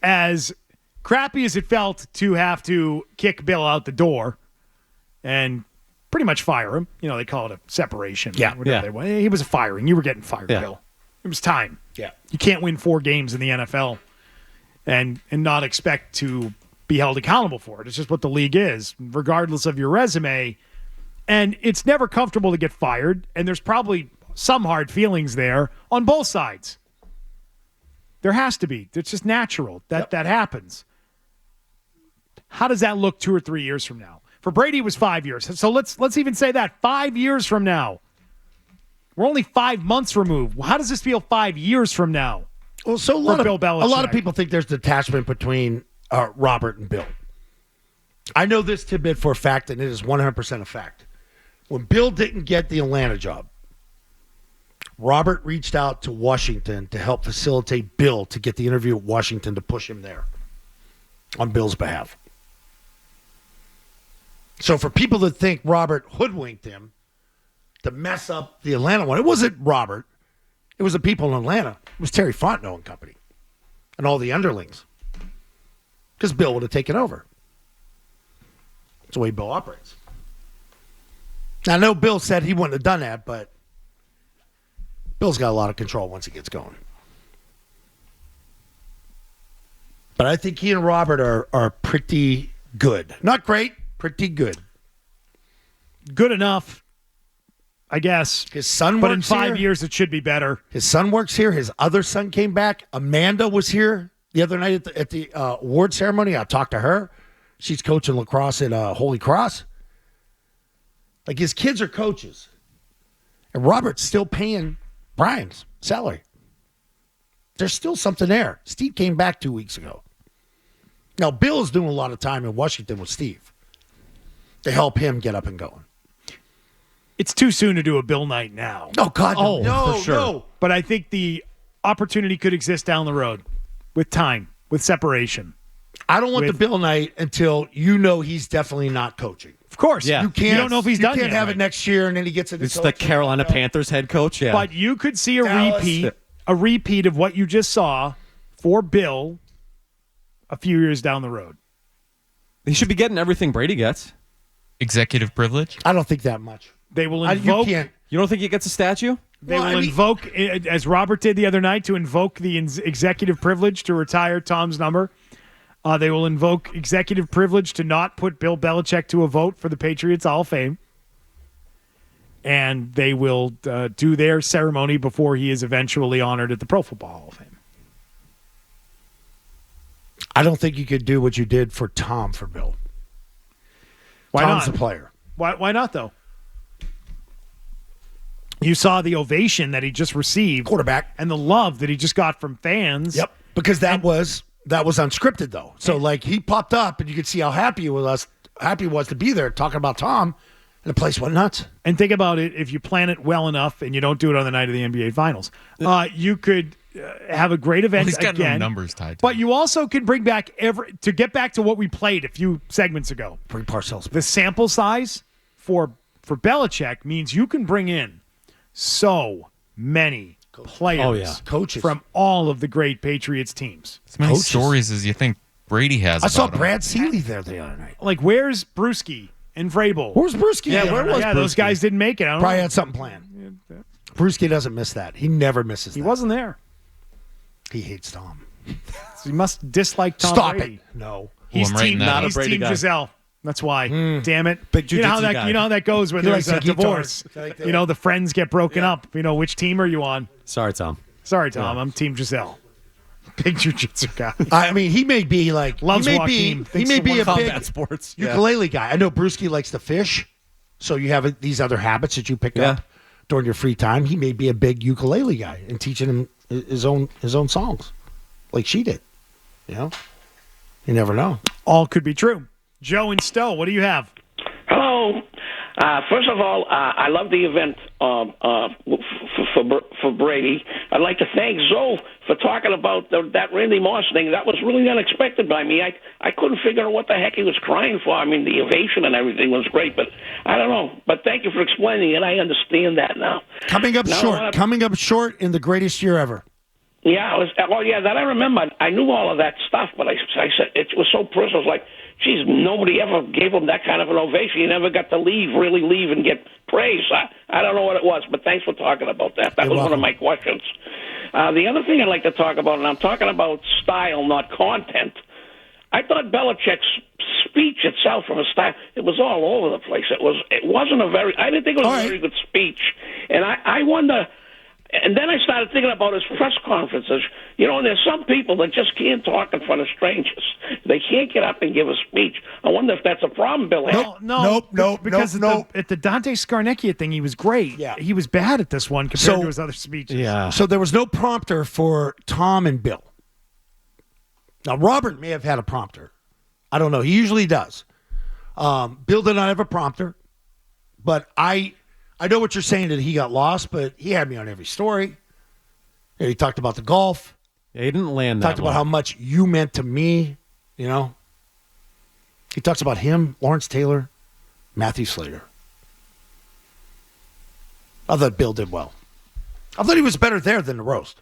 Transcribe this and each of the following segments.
as crappy as it felt to have to kick Bill out the door and pretty much fire him. You know, they call it a separation. Yeah. They want. He was a firing. You were getting fired, Bill. It was time. Yeah. You can't win 4 games in the NFL and not expect to be held accountable for it. It's just what the league is, regardless of your resume. And it's never comfortable to get fired, and there's probably some hard feelings there on both sides. There has to be. It's just natural that happens. How does that look 2 or 3 years from now? For Brady, it was 5 years. So let's even say that 5 years from now. We're only 5 months removed. How does this feel 5 years from now? Well, so a lot Belichick? of people think there's detachment between Robert and Bill. I know this tidbit for a fact, and it is 100% a fact. When Bill didn't get the Atlanta job, Robert reached out to Washington to help facilitate Bill to get the interview at Washington to push him there on Bill's behalf. So for people that think Robert hoodwinked him to mess up the Atlanta one, it wasn't Robert. It was the people in Atlanta. It was Terry Fontenot and company and all the underlings. Because Bill would have taken over. That's the way Bill operates. Now, I know Bill said he wouldn't have done that, but Bill's got a lot of control once he gets going. But I think he and Robert are pretty good. Not great, pretty good. Good enough, I guess. His son works But in 5 here. years, it should be better. His son works here. His other son came back. Amanda was here the other night at the award ceremony. I talked to her. She's coaching lacrosse at Holy Cross. Like, his kids are coaches. And Robert's still paying Brian's salary. There's still something there. Steve came back 2 weeks ago. Now, Bill is doing a lot of time in Washington with Steve to help him get up and going. It's too soon to do a Bill night now. Oh, God, no. No, for sure. No. But I think the opportunity could exist down the road with time, with separation. I don't want the Bill night until you know he's definitely not coaching. Of course. Yeah. You don't know if he's done You yet. can't have it next year, and then he gets it. It's the Carolina Panthers head coach, yeah. But you could see Dallas. a repeat of what you just saw for Bill a few years down the road. He should be getting everything Brady gets. Executive privilege? I don't think that much. They will invoke. You can't. You don't think he gets a statue? They will invoke, as Robert did the other night, to invoke the executive privilege to retire Tom's number. They will invoke executive privilege to not put Bill Belichick to a vote for the Patriots Hall of Fame. And they will do their ceremony before he is eventually honored at the Pro Football Hall of Fame. I don't think you could do what you did for Tom for Bill. Why Tom's not? the player. Why not, though? You saw the ovation that he just received. Quarterback. And the love that he just got from fans. Yep. Because that was unscripted, though. So, like, he popped up, and you could see how happy he was to be there talking about Tom, and the place went nuts. And think about it, if you plan it well enough and you don't do it on the night of the NBA Finals, you could have a great event He's got again. no numbers tied to But it. you also can bring back to get back to what we played a few segments ago. Bring Parcells. The sample size for Belichick means you can bring in so many players coaches from all of the great Patriots teams. As many coaches. stories as you think Brady has I saw about him. Brad Seeley there the other night. Like, where's Brewski and Vrabel? Where's Brewski? Yeah, where was those Brewski? guys didn't make it. I don't Probably know. had something planned. Brewski doesn't miss that. He never misses that. He wasn't there. He hates Tom. So he must dislike Tom Stop Brady. it. No. He's I'm writing team, that Not a he's Brady team guy. Giselle. That's why. Damn it. Big you know how jujitsu that guy. you know how that goes when He there's likes a the divorce. guitars. Like You know, the friends get broken up. You know, which team are you on? Sorry, Tom. Sorry, Tom. I'm Team Giselle. Big jiu-jitsu guy. I mean, he may be like Loves he may Joaquin. be Thinks a the big Combat sports. Yeah. ukulele guy. I know Brewski likes to fish, so you have these other habits that you pick up during your free time. He may be a big ukulele guy and teaching him his own songs, like she did. You know, you never know. All could be true. Joe and Stowe, what do you have? Hello. First of all, I love the event for Brady. I'd like to thank Zoe for talking about that Randy Moss thing. That was really unexpected by me. I couldn't figure out what the heck he was crying for. I mean, the ovation and everything was great, but I don't know. But thank you for explaining it. I understand that now. Coming up short in the greatest year ever. Yeah, that I remember. I knew all of that stuff, but I said it was so personal. It was like, geez, nobody ever gave him that kind of an ovation. He never got to really leave and get praise. I don't know what it was, but thanks for talking about that. That was one of my questions. The other thing I'd like to talk about, and I'm talking about style, not content. I thought Belichick's speech itself, from a style, it was all over the place. It wasn't a very. I didn't think it was a very good speech, and I wonder. And then I started thinking about his press conferences. You know, there's some people that just can't talk in front of strangers. They can't get up and give a speech. I wonder if that's a problem, Bill. Nope. Because at the Dante Scarnecchia thing, he was great. Yeah. He was bad at this one compared to his other speeches. Yeah. So there was no prompter for Tom and Bill. Now, Robert may have had a prompter. I don't know. He usually does. Bill did not have a prompter, but I know what you're saying, that he got lost, but he had me on every story. He talked about the golf. Yeah, he didn't land that Talked about how much you meant to me, you know. He talks about him, Lawrence Taylor, Matthew Slater. I thought Bill did well. I thought he was better there than the roast.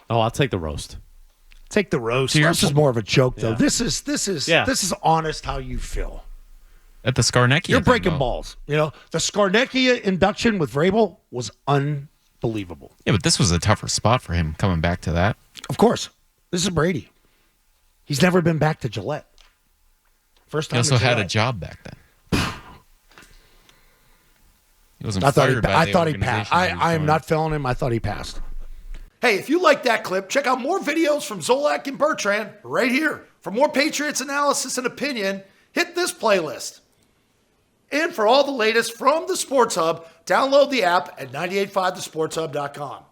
Oh, I'll take the roast. Take the roast. This is more of a joke, though. Yeah. This is honest how you feel. At the Scarnecchia. You're breaking thing, though. balls. You know, the Scarnecchia induction with Vrabel was unbelievable. Yeah, but this was a tougher spot for him coming back to that. Of course. This is Brady. He's never been back to Gillette. First He time. also to had a Gillette. job back then. He wasn't I thought fired by the he organization passed. that he was I am joining. not filling him. I thought he passed. Hey, if you like that clip, check out more videos from Zolak and Bertrand right here. For more Patriots analysis and opinion, hit this playlist. And for all the latest from the Sports Hub, download the app at 985thesportshub.com.